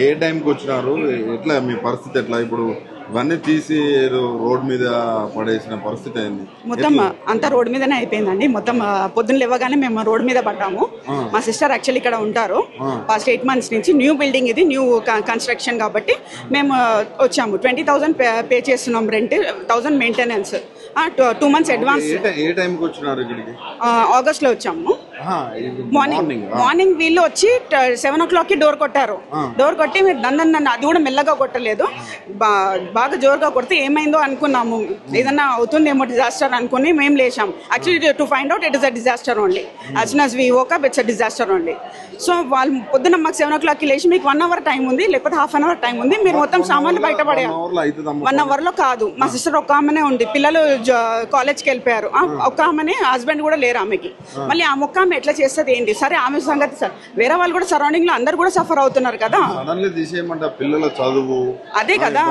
ఏ టైంకి వచ్చినారు, ఎట్లా మీ పరిస్థితి ఎట్లా ఇప్పుడు ఇవన్నీ తీసి ఏదో రోడ్ మీద పడేసిన పరిస్థితి అయింది? మొత్తం అంతా రోడ్ మీదనే అయిపోయిందండి. మొత్తం పొద్దున్న లేవగానే మేము రోడ్ మీద పడ్డాము. మా సిస్టర్ యాక్చువల్లీ ఇక్కడ ఉంటారు పాస్ట్ 8 months నుంచి. న్యూ బిల్డింగ్ ఇది, న్యూ కన్స్ట్రక్షన్ కాబట్టి మేము వచ్చాము. 20,000 పే చేస్తున్నాం రెంట్, 1,000 మెయింటెనెన్స్, 2 months అడ్వాన్స్. ఏ టైంకి వచ్చినారు ఇక్కడికి? ఆగస్ట్లో వచ్చాము. మార్నింగ్ వీళ్ళు వచ్చి 7 o'clock డోర్ కొట్టారు. డోర్ కొట్టి మీరు నన్ను అది కూడా మెల్లగా కొట్టలేదు, బాగా జోరుగా కొడితే ఏమైందో అనుకున్నాము, ఏదన్నా అవుతుందేమో డిజాస్టర్ అనుకుని మేము లేచాము. Actually to find out it is a disaster only. As soon as we woke up it's a disaster only. So వాళ్ళు పొద్దున్న మాకు 7 o'clock లేచి మీకు 1 hour టైం ఉంది, లేకపోతే ½ hour టైం ఉంది, మీరు మొత్తం సామాన్లు బయటపడారు. 1 hour లో కాదు. మా సిస్టర్ ఒక్క ఆమెనే ఉంది, పిల్లలు కాలేజ్కి వెళ్ళిపోయారు. ఒక్క ఆమెనే, హస్బెండ్ కూడా లేరు ఆమెకి. మళ్ళీ ఆ మొక్క ఆమె ఎట్లా చేస్తుంది ఏంటి? సరే ఆమె సంగతి సార్, వేరే వాళ్ళు కూడా సరౌండింగ్ లో అందరు కూడా సఫర్ అవుతున్నారు కదా. పిల్లల చదువు అదే కదా,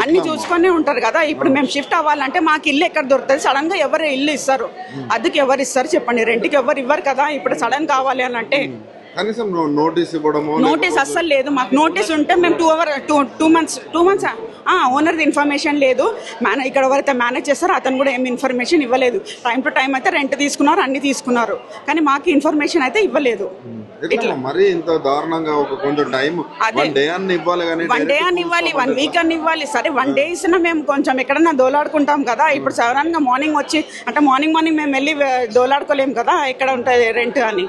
అన్ని చూసుకొని ఉంటారు కదా. ఇప్పుడు మేము షిఫ్ట్ అవ్వాలంటే మాకు ఇల్లు ఎక్కడ దొరుకుతుంది? సడన్ గా ఎవరు ఇల్లు ఇస్తారు? అద్దెకి ఎవరు ఇస్తారు చెప్పండి? రెంట్కి ఎవరు ఇవ్వరు కదా. ఇప్పుడు సడన్ కావాలి అని అంటే నోటీస్ అస్సలు లేదు మాకు. నోటీస్ ఉంటే మేము 2 months ఓనర్ది ఇన్ఫర్మేషన్ లేదు. ఇక్కడ ఎవరైతే మేనేజ్ చేస్తారో అతను కూడా ఏమి ఇన్ఫర్మేషన్ ఇవ్వలేదు. టైం టు టైం అయితే రెంట్ తీసుకున్నారు, అన్ని తీసుకున్నారు, కానీ మాకు ఇన్ఫర్మేషన్ అయితే ఇవ్వలేదు. మరి ఇంత దారుణంగా కొంచెం టైం, వన్ డే అన్ని ఇవ్వాలి, 1 week అని ఇవ్వాలి. సరే 1 day ఇస్తున్నా మేము కొంచెం ఎక్కడన్నా దోలాడుకుంటాం కదా. ఇప్పుడు సడన్ గా మార్నింగ్ వచ్చి అంటే మార్నింగ్ మేము వెళ్ళి దోలాడుకోలేము కదా, ఎక్కడ ఉంటుంది రెంట్ అని.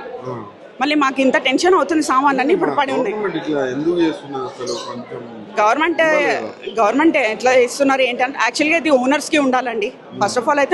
మళ్ళీ మాకు ఇంత టెన్షన్ అవుతుంది, సామాన్లు అన్ని ఇప్పుడు పడి ఉన్నాయి. గవర్నమెంట్ ఎట్లా ఇస్తున్నారు ఏంటంటే యాక్చువల్గా ఇది ఓనర్స్కి ఉండాలండి. ఫస్ట్ ఆఫ్ ఆల్ అయితే